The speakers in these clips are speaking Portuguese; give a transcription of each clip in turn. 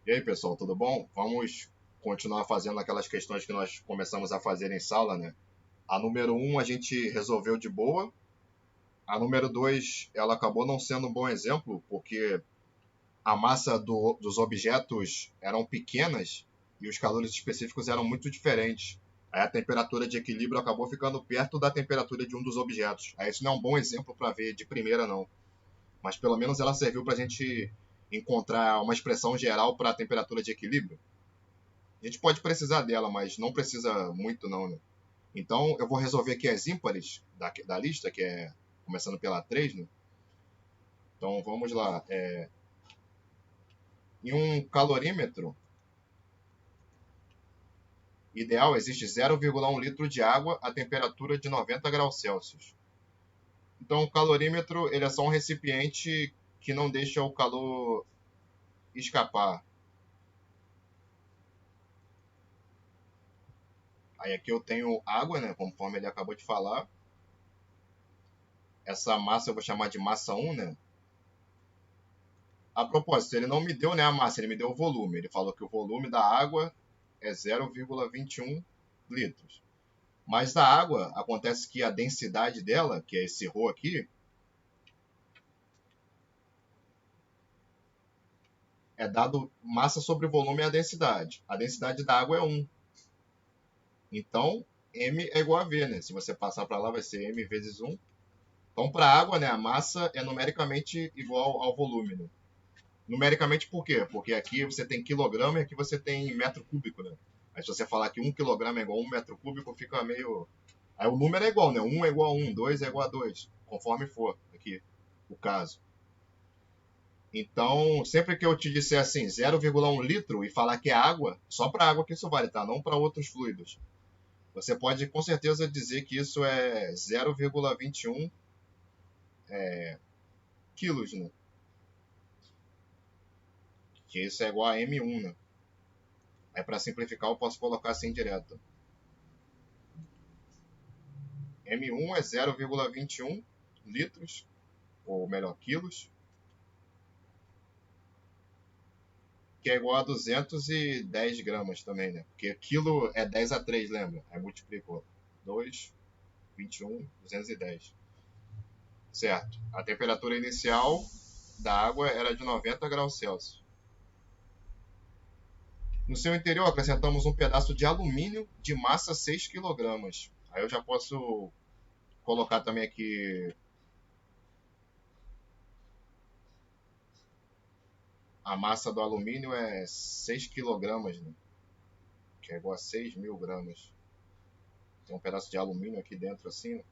E aí, pessoal, tudo bom? Vamos continuar fazendo aquelas questões que nós começamos a fazer em sala, né? A número um a gente resolveu de boa. A número 2 ela acabou não sendo um bom exemplo, porque a massa dos objetos eram pequenas e os calores específicos eram muito diferentes. Aí a temperatura de equilíbrio acabou ficando perto da temperatura de um dos objetos. Aí isso não é um bom exemplo para ver de primeira, não. Mas pelo menos ela serviu para a gente encontrar uma expressão geral para a temperatura de equilíbrio. A gente pode precisar dela, mas não precisa muito não, né? Então eu vou resolver aqui as ímpares da lista, que é começando pela 3, né? Então vamos lá. Em um calorímetro ideal existe 0,1 litro de água a temperatura de 90 graus Celsius. Então o calorímetro ele é só um recipiente que não deixa o calor escapar. Aí aqui eu tenho água, né, conforme ele acabou de falar. Essa massa eu vou chamar de massa 1, né? A propósito, ele não me deu, né, a massa, ele me deu o volume. Ele falou que o volume da água é 0,21 litros. Mas da água, acontece que a densidade dela, que é esse ρ aqui, é dado massa sobre volume é a densidade. A densidade da água é 1. Então, M é igual a V, né? Se você passar para lá, vai ser M vezes 1. Então, para a água, né, a massa é numericamente igual ao volume, né? Numericamente por quê? Porque aqui você tem quilograma e aqui você tem metro cúbico, né? Aí se você falar que 1 quilograma é igual a 1 metro cúbico, fica meio... Aí o número é igual, né? 1 é igual a 1, 2 é igual a 2, conforme for aqui o caso. Então, sempre que eu te disser assim, 0,1 litro e falar que é água, só para água que isso vale, tá? Não para outros fluidos. Você pode com certeza dizer que isso é 0,21 quilos, né? Que isso é igual a M1, né? Aí para simplificar eu posso colocar assim direto. M1 é 0,21 litros, ou melhor, quilos, que é igual a 210 gramas também, né? Porque quilo é 10 a 3, lembra? Aí multiplicou. 2, 21, 210. Certo. A temperatura inicial da água era de 90 graus Celsius. No seu interior, acrescentamos um pedaço de alumínio de massa 6 quilogramas. Aí eu já posso colocar também aqui a massa do alumínio é 6 quilogramas, né? Que é igual a 6.000 gramas. Tem um pedaço de alumínio aqui dentro assim.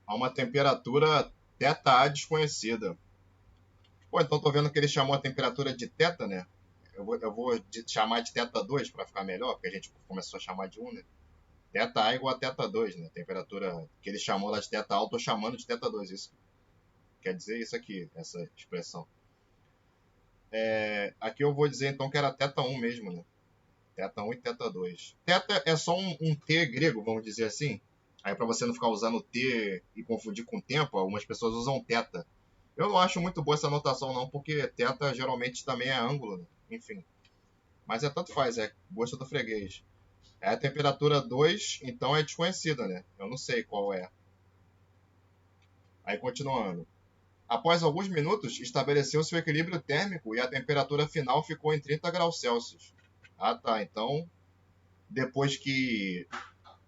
A uma temperatura θA desconhecida. Pô, então tô vendo que ele chamou a temperatura de θ, né? Eu vou chamar de θ2 para ficar melhor, porque a gente começou a chamar de 1, né? θA é igual a θ2, né? A temperatura que ele chamou lá de θA, eu tô chamando de θ2. Isso quer dizer isso aqui, essa expressão. Aqui eu vou dizer então que era θ1 mesmo, né? θ1 e θ2. Θ é só um T grego, vamos dizer assim. Aí para você não ficar usando T e confundir com tempo, algumas pessoas usam θ. Eu não acho muito boa essa notação não, porque θ geralmente também é ângulo, né? Enfim. Mas tanto faz, é gosto do freguês. A temperatura 2, então é desconhecida, né? Eu não sei qual é. Aí continuando. Após alguns minutos, estabeleceu-se o equilíbrio térmico e a temperatura final ficou em 30 graus Celsius. Ah, tá. Então, depois que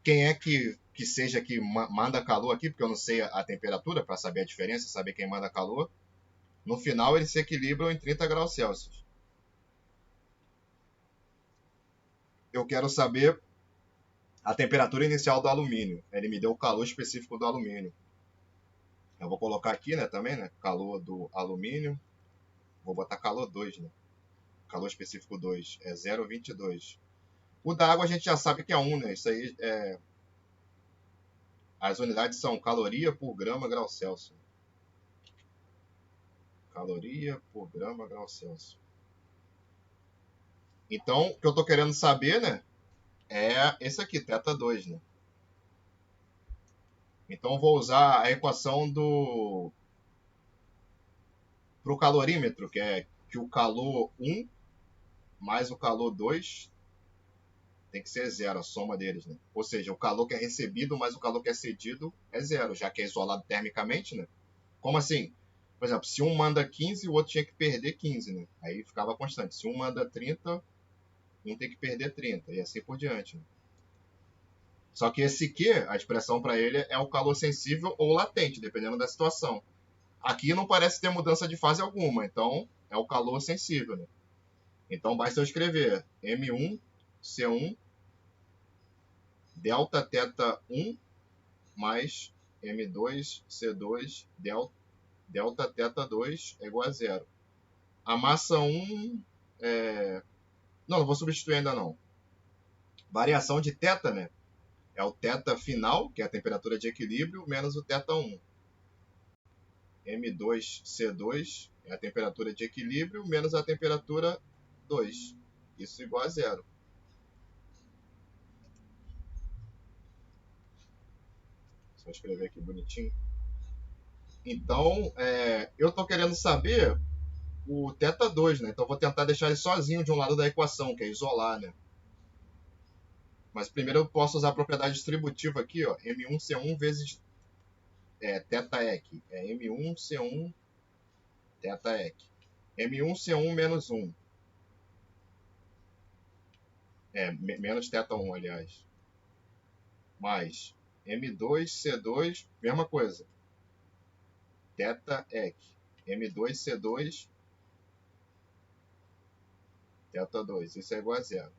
quem é que seja que manda calor aqui, porque eu não sei a temperatura para saber a diferença, saber quem manda calor. No final eles se equilibram em 30 graus Celsius. Eu quero saber a temperatura inicial do alumínio. Ele me deu o calor específico do alumínio. Eu vou colocar aqui, né, também, né, calor do alumínio. Vou botar calor 2, né? Calor específico 2 é 0,22. O da água a gente já sabe que é 1, né? Isso aí é... As unidades são caloria por grama grau Celsius. Caloria por grama grau Celsius. Então, o que eu estou querendo saber, né, é esse aqui, θ2, né? Então eu vou usar a equação para o calorímetro, que é que o calor 1 mais o calor 2 tem que ser zero, a soma deles, né? Ou seja, o calor que é recebido mais o calor que é cedido é zero, já que é isolado termicamente, né? Como assim? Por exemplo, se um manda 15, o outro tinha que perder 15, né? Aí ficava constante. Se um manda 30, um tem que perder 30, e assim por diante, né? Só que esse Q, a expressão para ele é o calor sensível ou latente, dependendo da situação. Aqui não parece ter mudança de fase alguma, então é o calor sensível, né? Então basta eu escrever M1C1 delta teta 1 mais M2C2 delta teta 2 é igual a zero. A massa 1 é... Não vou substituir ainda não. Variação de teta, né? É o teta final, que é a temperatura de equilíbrio, menos o teta 1. M2C2 é a temperatura de equilíbrio, menos a temperatura 2. Isso igual a zero. Só escrever aqui bonitinho. Então, eu estou querendo saber o teta 2, né? Então, vou tentar deixar ele sozinho de um lado da equação, que é isolar, né? Mas primeiro eu posso usar a propriedade distributiva aqui, ó, M1C1 vezes teta EC. É M1C1 teta EC. M1C1 menos 1. Menos teta 1, aliás. Mais M2C2, mesma coisa. Teta EC. M2C2 teta 2. Isso é igual a zero.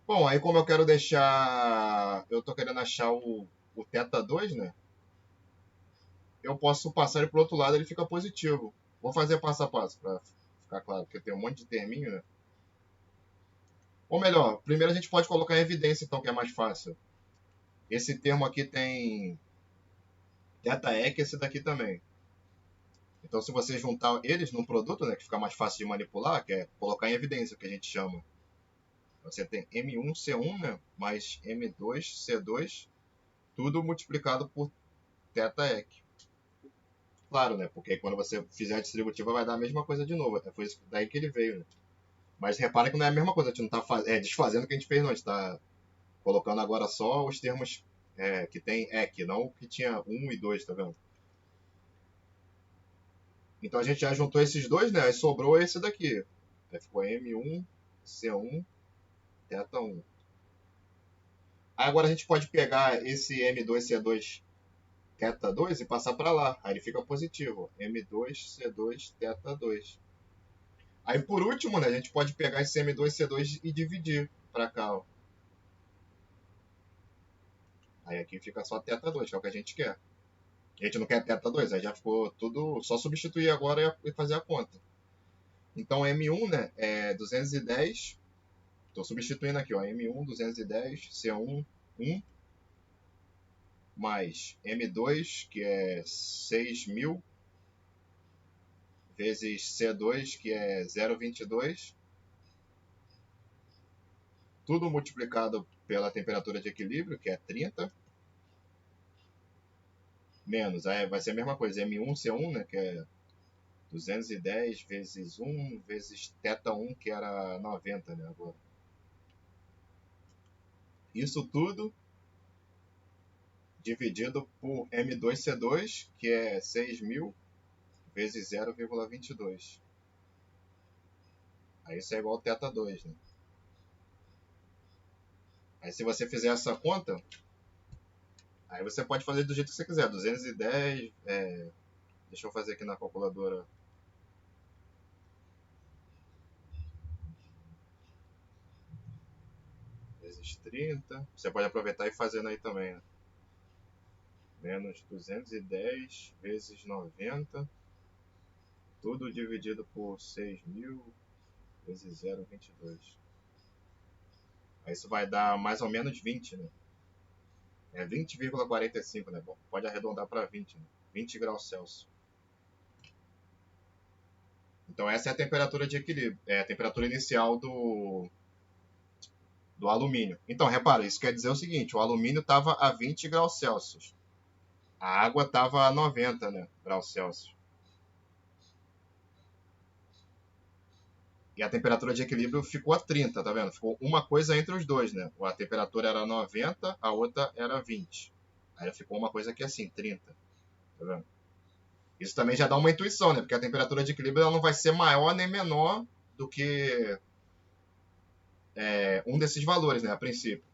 Bom, aí como eu quero deixar... Eu estou querendo achar o teta 2, né? Eu posso passar ele para o outro lado, ele fica positivo. Vou fazer passo a passo para ficar claro, porque tem um monte de terminho, né? Ou melhor, primeiro a gente pode colocar em evidência, então, que é mais fácil. Esse termo aqui tem teta EC, esse daqui também. Então, se você juntar eles num produto, né, que fica mais fácil de manipular, que é colocar em evidência, que a gente chama. Você tem M1C1, né, mais M2C2, tudo multiplicado por teta EC. Claro, né, porque quando você fizer a distributiva vai dar a mesma coisa de novo. É por isso daí que ele veio, né? Mas repara que não é a mesma coisa, a gente não está desfazendo o que a gente fez, não. A gente está colocando agora só os termos que tem EC, não o que tinha 1 e 2, tá vendo? Então a gente já juntou esses dois, né? Aí sobrou esse daqui. Aí ficou M1C1 teta 1. Aí agora a gente pode pegar esse M2C2 teta 2 e passar para lá. Aí ele fica positivo. M2C2 teta 2. Aí por último, né, a gente pode pegar esse M2C2 e dividir para cá. Ó. Aí aqui fica só teta 2, que é o que a gente quer. A gente não quer teta 2, aí já ficou tudo. Só substituir agora e fazer a conta. Então M1, né, é 210. Estou substituindo aqui, ó, M1 210, C1 1 mais M2, que é 6.000, vezes C2, que é 0,22, tudo multiplicado pela temperatura de equilíbrio, que é 30, menos, aí vai ser a mesma coisa, M1C1, né, que é 210 vezes 1 vezes teta 1, que era 90, né, agora. Isso tudo dividido por M2C2, que é 6.000 vezes 0,22. Aí isso é igual a teta 2, né? Aí se você fizer essa conta, aí você pode fazer do jeito que você quiser. 210, deixa eu fazer aqui na calculadora. Vezes 30. Você pode aproveitar e ir fazendo aí também, né? Menos 210 vezes 90. Tudo dividido por 6.000 vezes 0,22. Aí isso vai dar mais ou menos 20, né? É 20,45, né? Bom, pode arredondar para 20, né? 20 graus Celsius. Então essa é a temperatura de equilíbrio, é a temperatura inicial do alumínio. Então, repara, isso quer dizer o seguinte, o alumínio estava a 20 graus Celsius. A água estava a 90, né, graus Celsius. E a temperatura de equilíbrio ficou a 30, tá vendo? Ficou uma coisa entre os dois, né? A temperatura era 90, a outra era 20. Aí ficou uma coisa aqui assim, 30. Tá vendo? Isso também já dá uma intuição, né? Porque a temperatura de equilíbrio ela não vai ser maior nem menor do que um desses valores, né? A princípio.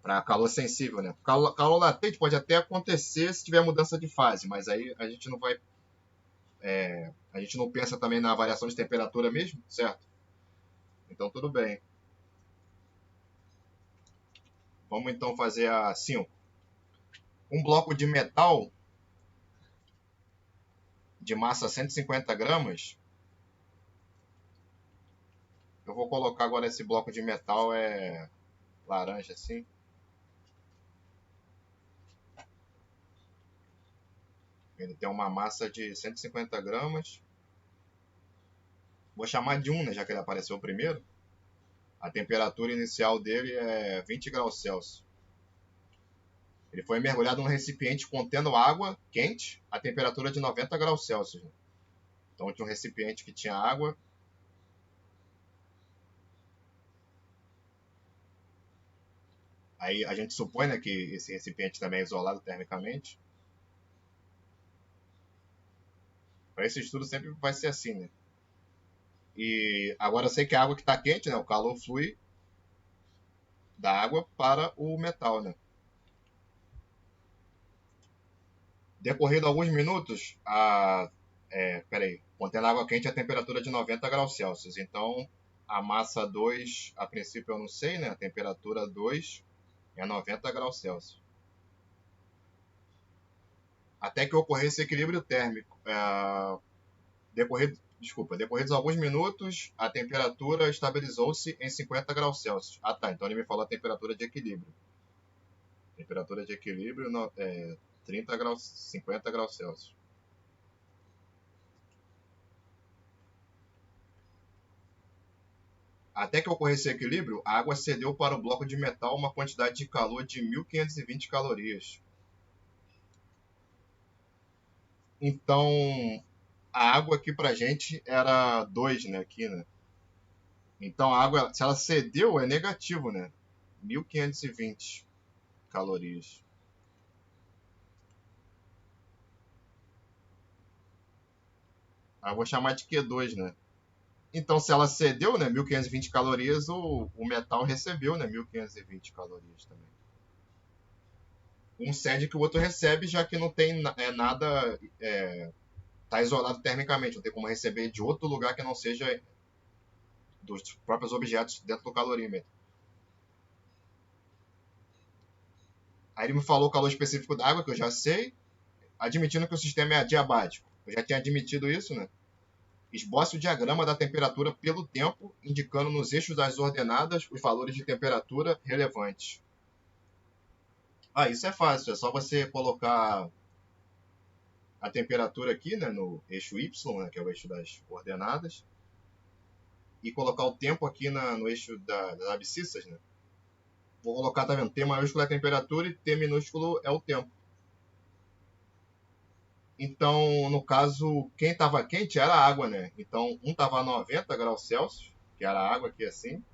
Para calor sensível, né? Calor latente pode até acontecer se tiver mudança de fase, mas aí a gente não vai. A gente não pensa também na variação de temperatura mesmo, certo? Então tudo bem. Vamos então fazer assim. Um bloco de metal de massa 150 gramas. Eu vou colocar agora esse bloco de metal laranja assim. Ele tem uma massa de 150 gramas. Vou chamar de 1, né, já que ele apareceu primeiro. A temperatura inicial dele é 20 graus Celsius. Ele foi mergulhado num recipiente contendo água quente a temperatura de 90 graus Celsius. Então tinha um recipiente que tinha água. Aí a gente supõe, né, que esse recipiente também é isolado termicamente. Para esse estudo sempre vai ser assim, né? E agora eu sei que a água que está quente, né, o calor flui da água para o metal, né? Decorrido alguns minutos, contendo água quente a temperatura de 90 graus Celsius. Então, a massa 2, a princípio eu não sei, né? A temperatura 2 é 90 graus Celsius. Até que ocorresse equilíbrio térmico. Decorridos alguns minutos, a temperatura estabilizou-se em 50 graus Celsius. Ah, tá. Então ele me falou a temperatura de equilíbrio. Temperatura de equilíbrio 30 graus, 50 graus Celsius. Até que ocorresse equilíbrio, a água cedeu para o bloco de metal uma quantidade de calor de 1520 calorias. Então, a água aqui pra gente era 2, né, aqui, né? Então, a água, se ela cedeu, é negativo, né? 1520 calorias. Aí eu vou chamar de Q2, né? Então, se ela cedeu, né, 1520 calorias, o metal recebeu, né, 1520 calorias também. Um cede que o outro recebe, já que não tem nada, tá isolado termicamente, não tem como receber de outro lugar que não seja dos próprios objetos dentro do calorímetro. Aí ele me falou o calor específico da água, que eu já sei, admitindo que o sistema é adiabático. Eu já tinha admitido isso, né? Esboce o diagrama da temperatura pelo tempo, indicando nos eixos das ordenadas os valores de temperatura relevantes. Ah, isso é fácil, é só você colocar a temperatura aqui, né, no eixo Y, né, que é o eixo das ordenadas, e colocar o tempo aqui no eixo das abscissas, né? Vou colocar, tá vendo? T maiúsculo é a temperatura e T minúsculo é o tempo. Então, no caso, quem estava quente era a água, né? Então, um estava a 90 graus Celsius, que era a água aqui assim,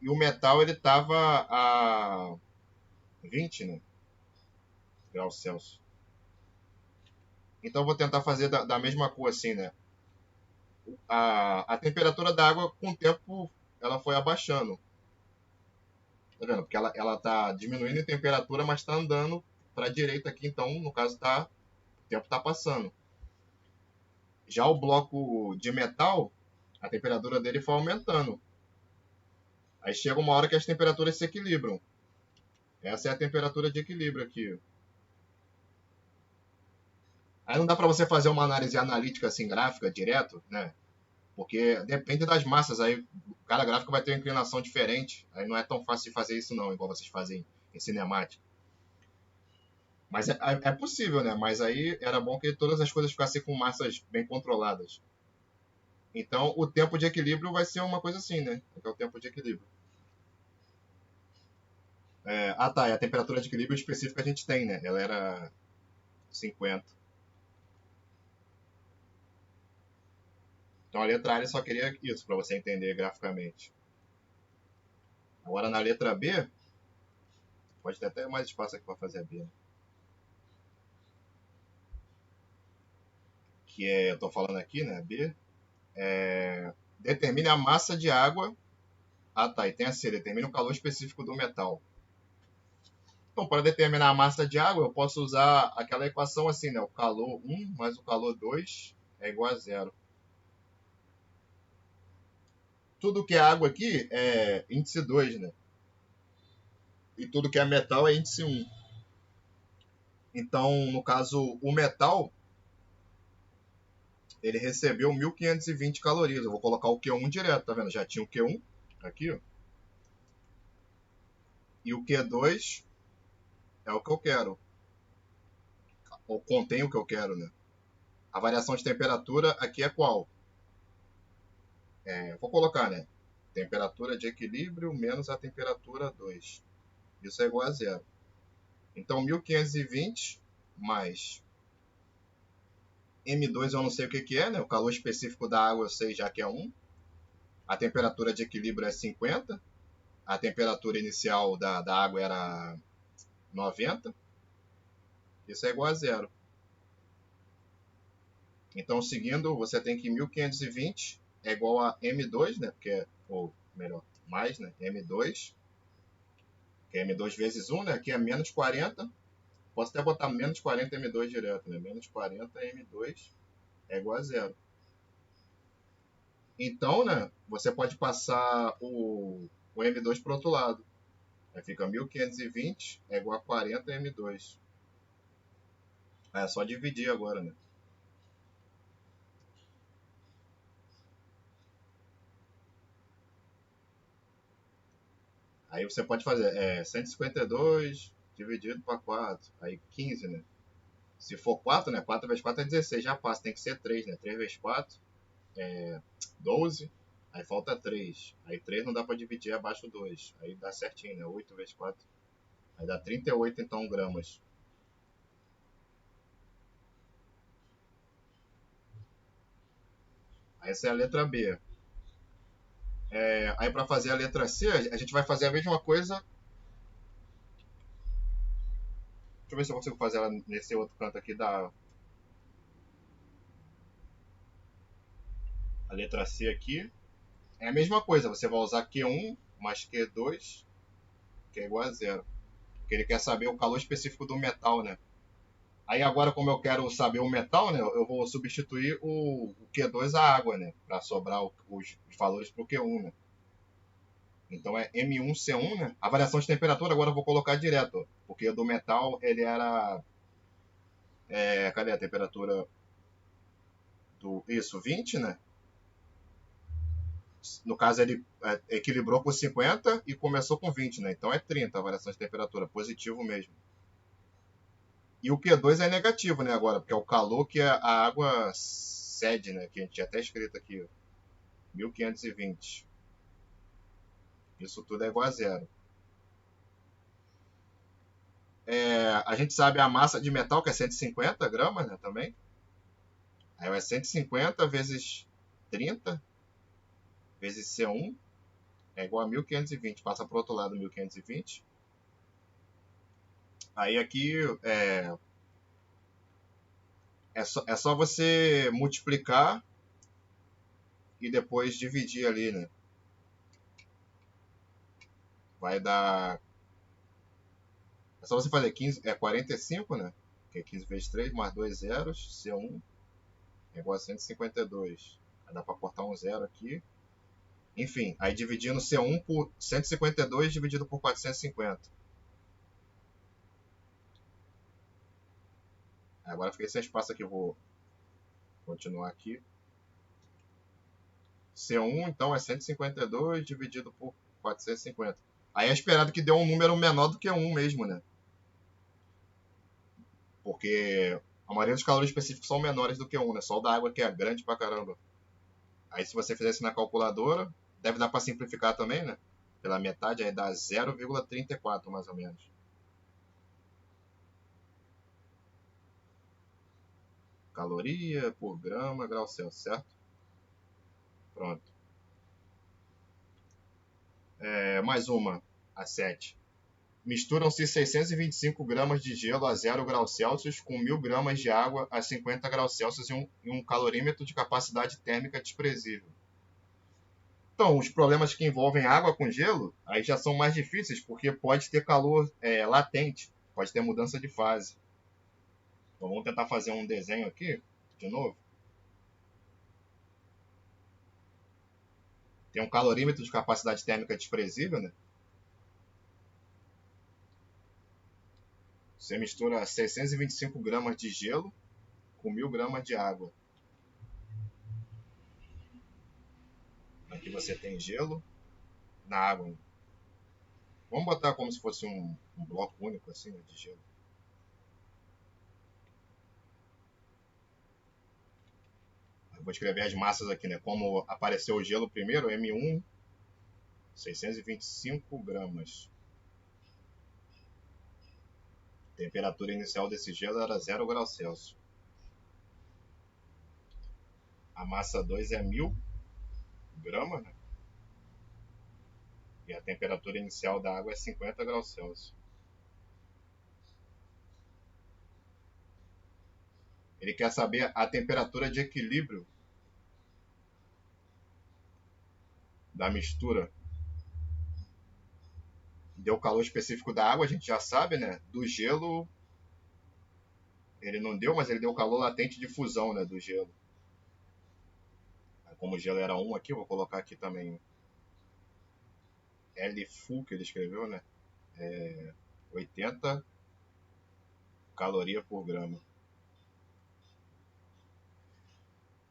e o metal ele estava a 20, né, graus Celsius. Então, eu vou tentar fazer da mesma cor assim, né? A temperatura da água, com o tempo, ela foi abaixando. Tá vendo? Porque ela tá diminuindo em temperatura, mas está andando para a direita aqui. Então, no caso, o tempo está passando. Já o bloco de metal, a temperatura dele foi aumentando. Aí chega uma hora que as temperaturas se equilibram. Essa é a temperatura de equilíbrio aqui. Aí não dá para você fazer uma análise analítica assim, gráfica, direto, né? Porque depende das massas. Aí cada gráfico vai ter uma inclinação diferente. Aí não é tão fácil de fazer isso não, igual vocês fazem em cinemática. Mas é possível, né? Mas aí era bom que todas as coisas ficassem com massas bem controladas. Então, o tempo de equilíbrio vai ser uma coisa assim, né? Que é o tempo de equilíbrio. Tá. E a temperatura de equilíbrio específica a gente tem, né? Ela era 50. Então, a letra A ele só queria isso, para você entender graficamente. Agora, na letra B, pode ter até mais espaço aqui para fazer a B, né? Que é, eu estou falando aqui, né? B. Determine a massa de água. Tá. E tem a C, determine o calor específico do metal. Então, para determinar a massa de água, eu posso usar aquela equação assim, né? O calor 1 mais o calor 2 é igual a zero. Tudo que é água aqui é índice 2, né? E tudo que é metal é índice 1. Então, no caso, o metal, ele recebeu 1.520 calorias. Eu vou colocar o Q1 direto, tá vendo? Já tinha o Q1 aqui, ó. E o Q2 é o que eu quero. Ou contém o que eu quero, né? A variação de temperatura aqui é qual? Vou colocar, né? Temperatura de equilíbrio menos a temperatura 2. Isso é igual a zero. Então, 1.520 mais M2 eu não sei o que é, né? O calor específico da água eu sei já que é 1. A temperatura de equilíbrio é 50. A temperatura inicial da água era 90. Isso é igual a zero. Então, seguindo, você tem que 1.520 é igual a M2, né? Porque ou melhor, mais, né? M2, que é M2 vezes 1, né? Aqui é menos 40. Posso até botar menos 40 M2 direto, né? Menos 40 M2 é igual a zero. Então, né? Você pode passar o M2 para o outro lado. Aí fica 1.520 é igual a 40 M2. É só dividir agora, né? Aí você pode fazer 152 dividido para 4. Aí 15, né? Se for 4, né? 4 vezes 4 é 16. Já passa. Tem que ser 3, né? 3 vezes 4 é 12. Aí falta 3. Aí 3 não dá para dividir abaixo do 2. Aí dá certinho, né? 8 vezes 4. Aí dá 38, então, gramas. Aí essa é a letra B. Aí para fazer a letra C, a gente vai fazer a mesma coisa. Deixa eu ver se eu consigo fazer ela nesse outro canto aqui da a letra C aqui. É a mesma coisa, você vai usar Q1 mais Q2, que é igual a zero. Porque ele quer saber o calor específico do metal, né? Aí agora, como eu quero saber o metal, né, eu vou substituir o Q2 a água, né? Para sobrar os valores para o Q1, né? Então é M1C1, né? A variação de temperatura agora eu vou colocar direto, porque do metal ele era... cadê a temperatura do... Isso, 20, né? No caso, ele equilibrou com 50 e começou com 20, né? Então é 30 a variação de temperatura, positivo mesmo. E o Q2 é negativo, né, agora, porque é o calor que a água cede, né? Que a gente tinha até escrito aqui, ó, 1520. Isso tudo é igual a zero. A gente sabe a massa de metal, que é 150 gramas, né, também. Aí é 150 vezes 30 vezes C1 é igual a 1520. Passa para o outro lado 1520. Aí aqui é só você multiplicar e depois dividir ali, né? Vai dar... É só você fazer 15, 45, né? Que é 15 vezes 3 mais 2 zeros, C1 é igual a 152. Aí dá para cortar um zero aqui. Enfim, aí dividindo C1 por 152 dividido por 450. Agora fiquei sem espaço aqui, eu vou continuar aqui. C1, então, é 152 dividido por 450. Aí é esperado que dê um número menor do que 1 mesmo, né? Porque a maioria dos calores específicos são menores do que 1, né? Só o da água que é grande pra caramba. Aí se você fizer isso na calculadora, deve dar para simplificar também, né? Pela metade, aí dá 0,34 mais ou menos. Caloria por grama, grau Celsius, certo? Pronto. Mais uma, a 7. Misturam-se 625 gramas de gelo a 0 graus Celsius com 1.000 gramas de água a 50 graus Celsius em um calorímetro de capacidade térmica desprezível. Então, os problemas que envolvem água com gelo, aí já são mais difíceis, porque pode ter calor latente, pode ter mudança de fase. Então, vamos tentar fazer um desenho aqui, de novo. Tem um calorímetro de capacidade térmica desprezível, né? Você mistura 625 gramas de gelo com 1.000 gramas de água. Aqui você tem gelo na água. Vamos botar como se fosse um bloco único assim, né, de gelo. Eu vou escrever as massas aqui, né? Como apareceu o gelo primeiro, M1, 625 gramas. A temperatura inicial desse gelo era 0 graus Celsius. A massa 2 é 1.000 gramas, né? E a temperatura inicial da água é 50 graus Celsius. Ele quer saber a temperatura de equilíbrio da mistura. Deu o calor específico da água, a gente já sabe, né? Do gelo, ele não deu, mas ele deu o calor latente de fusão, né? Do gelo. Como o gelo era 1 aqui, eu vou colocar aqui também L-Fu, que ele escreveu, né? 80 caloria por grama.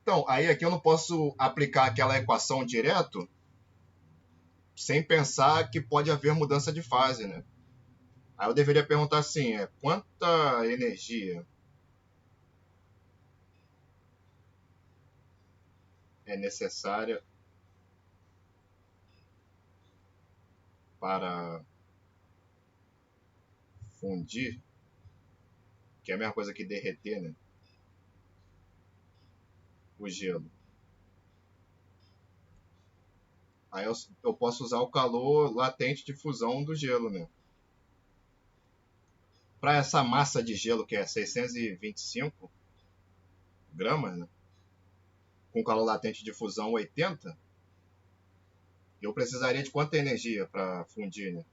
Então, aí aqui eu não posso aplicar aquela equação direto sem pensar que pode haver mudança de fase, né? Aí eu deveria perguntar assim, quanta energia é necessária para fundir, que é a mesma coisa que derreter, né? O gelo. Aí eu posso usar o calor latente de fusão do gelo, né? Para essa massa de gelo que é 625 gramas, né? Com calor latente de fusão 80, eu precisaria de quanta energia para fundir, né?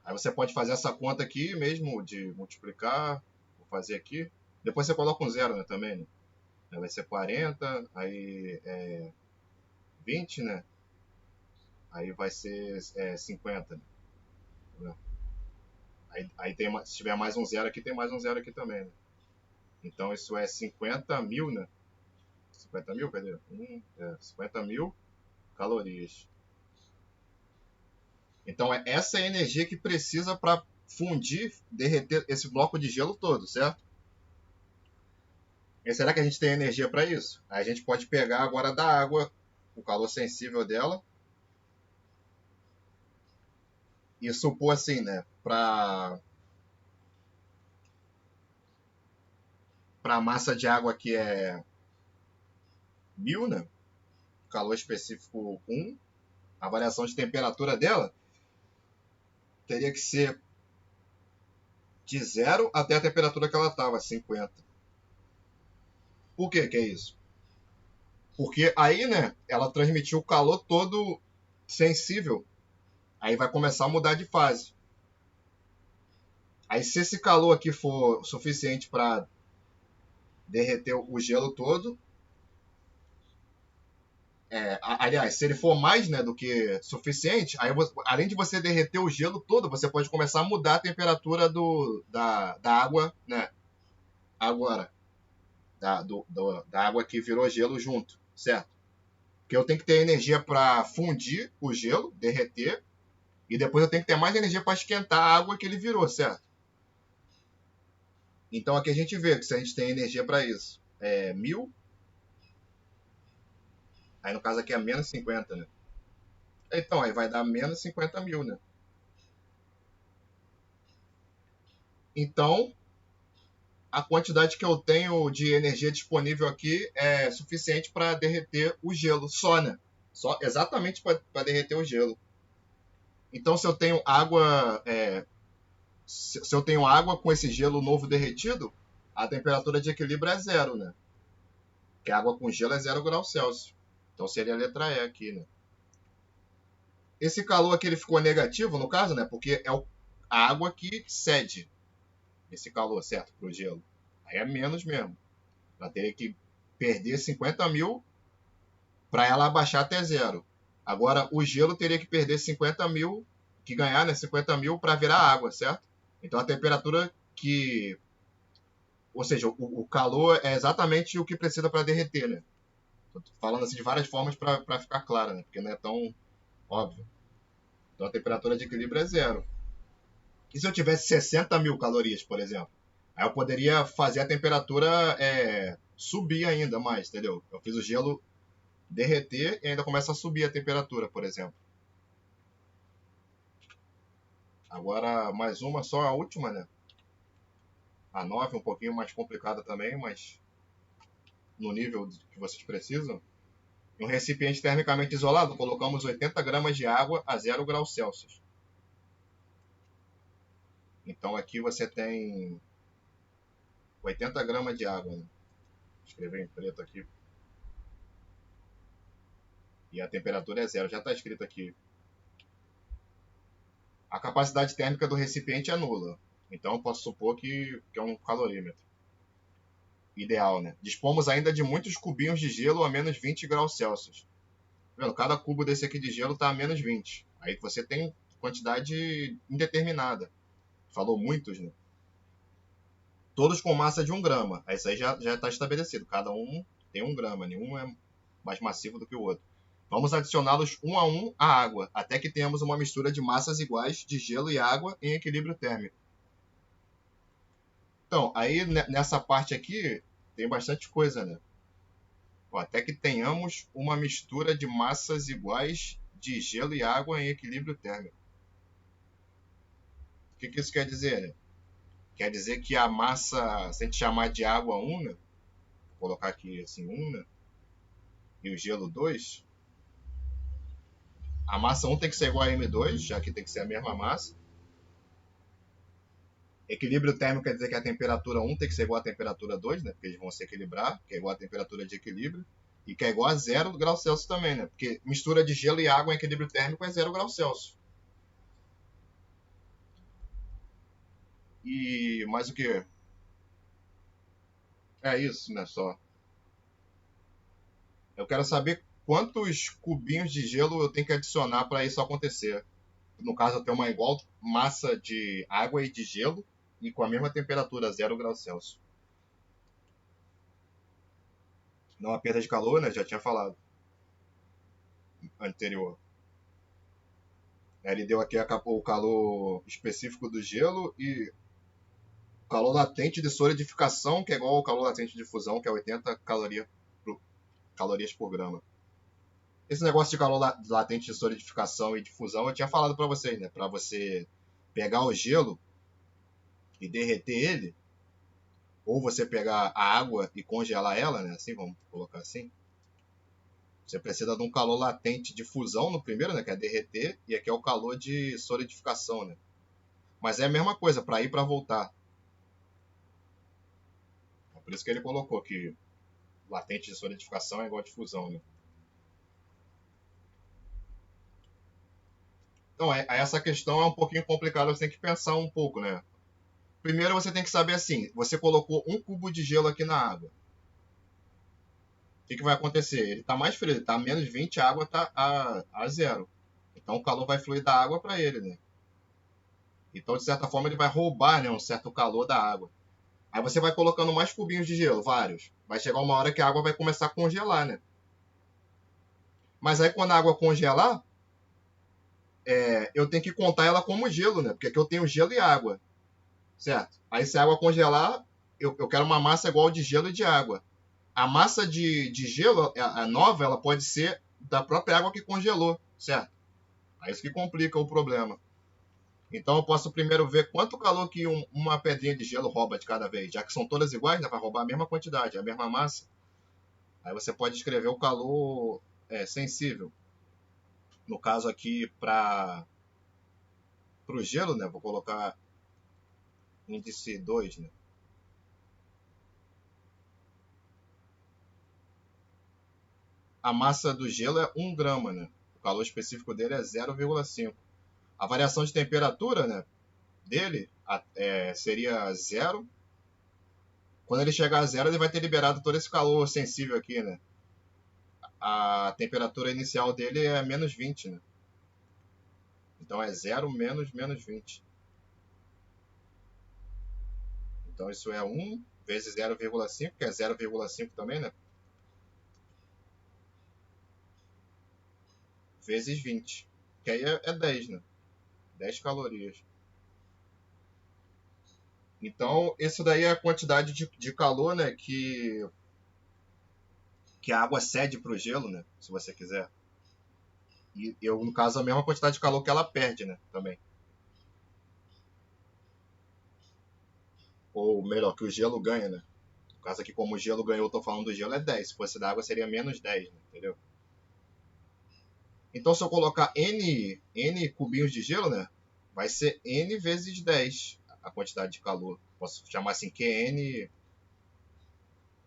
Aí você pode fazer essa conta aqui mesmo de multiplicar, vou fazer aqui. Depois você coloca um zero, né, também, né? Aí vai ser 40, aí 20, né? Aí vai ser 50, né? Aí tem, se tiver mais um zero aqui, tem mais um zero aqui também, né? Então isso é 50 mil, né? 50 mil, cadê? 50 mil calorias. Então é essa energia que precisa para fundir, derreter esse bloco de gelo todo, certo? E será que a gente tem energia para isso? A gente pode pegar agora da água, o calor sensível dela, e supor assim, né? Para a massa de água que é 1.000, né? Calor específico 1, a variação de temperatura dela teria que ser de 0 até a temperatura que ela estava, 50. Por que é isso? Porque aí, né, ela transmitiu o calor todo sensível. Aí vai começar a mudar de fase. Aí se esse calor aqui for suficiente para derreter o gelo todo, aliás, se ele for mais, né, do que suficiente, aí além de você derreter o gelo todo, você pode começar a mudar a temperatura da água, né? Agora, da água que virou gelo junto, certo? Porque eu tenho que ter energia para fundir o gelo, derreter, e depois eu tenho que ter mais energia para esquentar a água que ele virou, certo? Então aqui a gente vê que se a gente tem energia para isso, 1.000 Aí no caso aqui é menos 50, né? Então, aí vai dar menos 50 mil, né? Então, a quantidade que eu tenho de energia disponível aqui é suficiente para derreter o gelo só, né? Só exatamente para derreter o gelo. Então, se eu tenho água, se eu tenho água com esse gelo novo derretido, a temperatura de equilíbrio é zero, né? Porque água com gelo é 0 graus Celsius. Então seria a letra E aqui, né? Esse calor aqui ele ficou negativo, no caso, né? Porque é a água que cede esse calor, certo? Para o gelo. Aí é menos mesmo. Ela teria que perder 50 mil para ela abaixar até zero. Agora, o gelo teria que perder 50 mil, que ganhar, né? 50 mil para virar água, certo? Então a temperatura que. Ou seja, o calor é exatamente o que precisa para derreter, né? Tô falando assim de várias formas para ficar claro, né? Porque não é tão óbvio. Então a temperatura de equilíbrio é zero. E se eu tivesse 60 mil calorias, por exemplo? Aí eu poderia fazer a temperatura subir ainda mais, entendeu? Eu fiz o gelo derreter e ainda começa a subir a temperatura, por exemplo. Agora, mais uma, só a última, né? A 9, um pouquinho mais complicada também, mas no nível que vocês precisam. Em um recipiente termicamente isolado, colocamos 80 gramas de água a 0 graus Celsius. Então aqui você tem 80 gramas de água, né? Vou escrever em preto aqui. E a temperatura é zero, já está escrito aqui. A capacidade térmica do recipiente é nula. Então eu posso supor que é um calorímetro. Ideal, né? Dispomos ainda de muitos cubinhos de gelo a menos 20 graus Celsius. Vendo? Cada cubo desse aqui de gelo está a menos 20. Aí você tem quantidade indeterminada. Falou muitos, né? Todos com massa de 1 grama. Aí isso aí já está estabelecido. Cada um tem 1 grama. Nenhum é mais massivo do que o outro. Vamos adicioná-los um a um à água, até que tenhamos uma mistura de massas iguais de gelo e água em equilíbrio térmico. Então, aí nessa parte aqui tem bastante coisa, né? Até que tenhamos uma mistura de massas iguais de gelo e água em equilíbrio térmico. O que isso quer dizer, né? Quer dizer que a massa, se a gente chamar de água 1, né? Vou colocar aqui assim 1, né? E o gelo 2, a massa 1 tem que ser igual a M2, já que tem que ser a mesma massa. Equilíbrio térmico quer dizer que a temperatura 1 tem que ser igual à temperatura 2, né? Porque eles vão se equilibrar, que é igual à temperatura de equilíbrio. E que é igual a 0 graus Celsius também, né? Porque mistura de gelo e água em equilíbrio térmico é 0 graus Celsius. E mais o que? É isso, né? Só. Eu quero saber quantos cubinhos de gelo eu tenho que adicionar para isso acontecer. No caso, eu tenho uma igual massa de água e de gelo e com a mesma temperatura, 0 graus Celsius. Não a perda de calor, né? Já tinha falado anterior. Ele deu aqui o calor específico do gelo e o calor latente de solidificação, que é igual ao calor latente de fusão, que é 80 calorias por grama. Esse negócio de calor latente de solidificação e de fusão, eu tinha falado para vocês, né? Para você pegar o gelo e derreter ele, ou você pegar a água e congelar ela, né? Assim, vamos colocar assim. Você precisa de um calor latente de fusão no primeiro, né? Que é derreter, e aqui é o calor de solidificação, né? Mas é a mesma coisa, para ir e para voltar. É por isso que ele colocou que latente de solidificação é igual a de fusão, né? Então, essa questão é um pouquinho complicada, você tem que pensar um pouco, né? Primeiro você tem que saber assim, você colocou um cubo de gelo aqui na água. O que vai acontecer? Ele está mais frio, ele está a menos 20, a água está a zero. Então o calor vai fluir da água para ele, né? Então, de certa forma, ele vai roubar, né, um certo calor da água. Aí você vai colocando mais cubinhos de gelo, vários. Vai chegar uma hora que a água vai começar a congelar, né? Mas aí quando a água congelar, eu tenho que contar ela como gelo, né? Porque aqui eu tenho gelo e água, certo? Aí se a água congelar, eu quero uma massa igual de gelo e de água. A massa de gelo, a nova, ela pode ser da própria água que congelou, certo? É isso que complica o problema. Então eu posso primeiro ver quanto calor que uma pedrinha de gelo rouba de cada vez. Já que são todas iguais, né, vai roubar a mesma quantidade, a mesma massa. Aí você pode escrever o calor sensível. No caso aqui, para o gelo, né, vou colocar índice 2, né? A massa do gelo é 1 grama, né? O calor específico dele é 0,5. A variação de temperatura, né, dele seria 0. Quando ele chegar a 0, ele vai ter liberado todo esse calor sensível aqui, né? A temperatura inicial dele é menos 20, né? Então é 0 menos 20. Então isso é 1 vezes 0,5, que é 0,5 também, né? Vezes 20. Que aí é 10, né? 10 calorias. Então, isso daí é a quantidade de calor, né? Que a água cede para o gelo, né? Se você quiser. E eu, no caso, a mesma quantidade de calor que ela perde, né? Também. Ou melhor, que o gelo ganha, né? No caso aqui, como o gelo ganhou, eu tô falando do gelo, é 10. Se fosse da água, seria menos 10, né? Entendeu? Então, se eu colocar N cubinhos de gelo, né? Vai ser N vezes 10 a quantidade de calor. Posso chamar assim QN.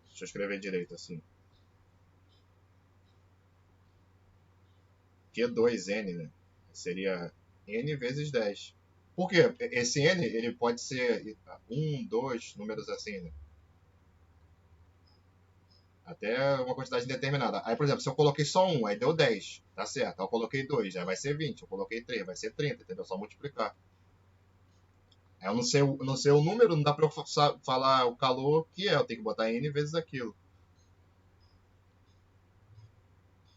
Deixa eu escrever direito assim. Q2N, né? Seria N vezes 10. Por quê? Esse N, ele pode ser 1, 2, números assim, né? Até uma quantidade indeterminada. Aí, por exemplo, se eu coloquei só 1, aí deu 10, tá certo. Aí eu coloquei 2, aí vai ser 20. Eu coloquei 3, vai ser 30, entendeu? Só multiplicar. Aí eu não sei o número, não dá pra eu falar o calor que é. Eu tenho que botar N vezes aquilo.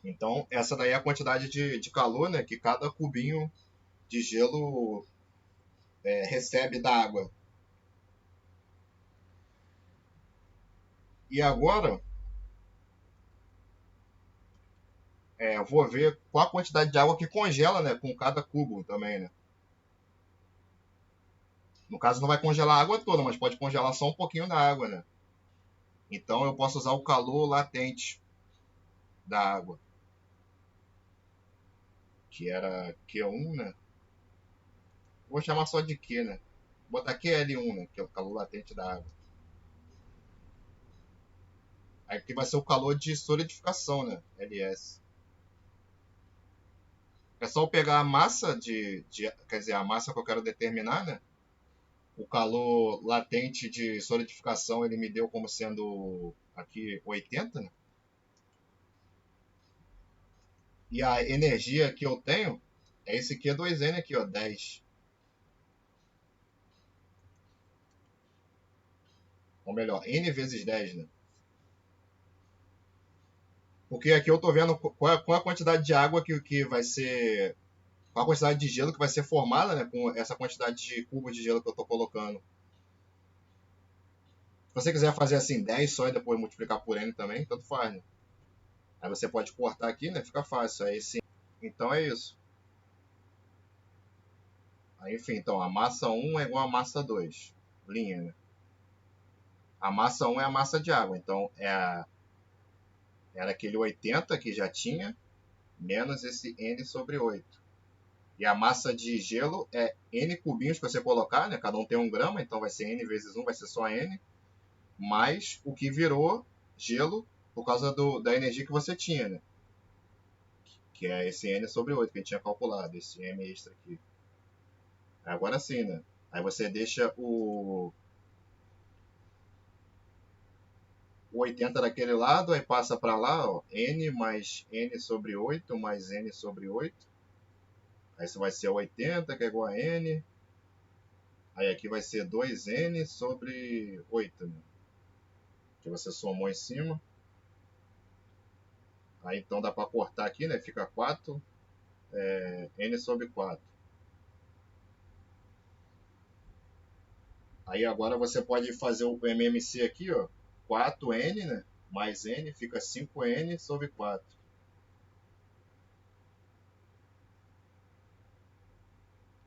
Então, essa daí é a quantidade de calor, né, que cada cubinho de gelo recebe da água. E agora, eu vou ver qual a quantidade de água que congela, né, com cada cubo também, né. No caso, não vai congelar a água toda, mas pode congelar só um pouquinho da água, né. Então, eu posso usar o calor latente da água, que era Q1, né. Vou chamar só de Q, né. Vou botar QL1, né, que é o calor latente da água. Aqui vai ser o calor de solidificação, né, LS. É só eu pegar a massa quer dizer, a massa que eu quero determinar, né? O calor latente de solidificação ele me deu como sendo aqui 80, né? E a energia que eu tenho é esse Q2N aqui, ó, 10. Ou melhor, N vezes 10, né? Porque aqui eu tô vendo qual é a quantidade de água que vai ser. Qual a quantidade de gelo que vai ser formada, né? Com essa quantidade de cubos de gelo que eu tô colocando. Se você quiser fazer assim 10 só e depois multiplicar por N também, tanto faz, né? Aí você pode cortar aqui, né? Fica fácil. Aí sim. Então é isso. Aí, enfim, então a massa 1 é igual a massa 2. Linha, né? A massa 1 é a massa de água. Então era aquele 80 que já tinha, menos esse N sobre 8. E a massa de gelo é N cubinhos que você colocar, né? Cada um tem 1 grama, então vai ser N vezes 1, vai ser só N. Mais o que virou gelo por causa da energia que você tinha, né? Que é esse N sobre 8 que a gente tinha calculado, esse M extra aqui. Agora sim, né? Aí você deixa o 80 daquele lado, aí passa para lá, ó, N mais N sobre 8 mais N sobre 8. Aí isso vai ser 80, que é igual a N. Aí aqui vai ser 2N sobre 8, né? Que você somou em cima. Aí então dá para cortar aqui, né? Fica 4, N sobre 4. Aí agora você pode fazer o MMC aqui, ó. 4N, né? mais N, fica 5N sobre 4.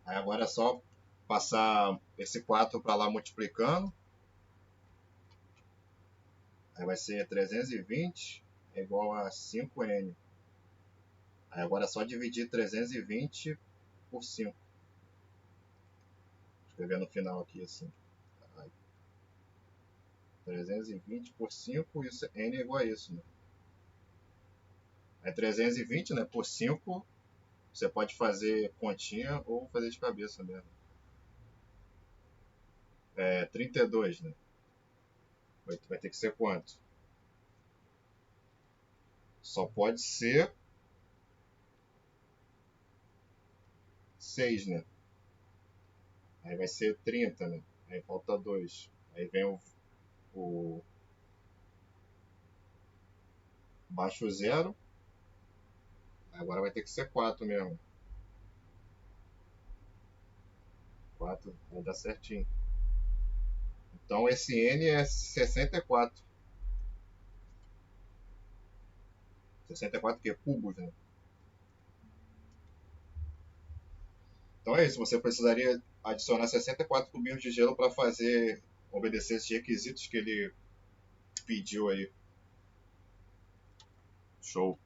Aí agora é só passar esse 4 para lá multiplicando. Aí vai ser 320 é igual a 5N. Aí agora é só dividir 320 por 5. Escrever no final aqui assim. 320 por 5, isso, N é igual a isso, né? É 320, né? Por 5, você pode fazer continha ou fazer de cabeça mesmo. É 32, né? Vai ter que ser quanto? Só pode ser 6, né? Aí vai ser 30, né? Aí falta 2. Aí vem o baixo zero. Agora vai ter que ser 4 mesmo. 4 vai dar certinho. Então esse N é 64. 64 que é cubos, né? Então é isso, você precisaria adicionar 64 cubinhos de gelo para fazer obedecer esses requisitos que ele pediu aí. Show.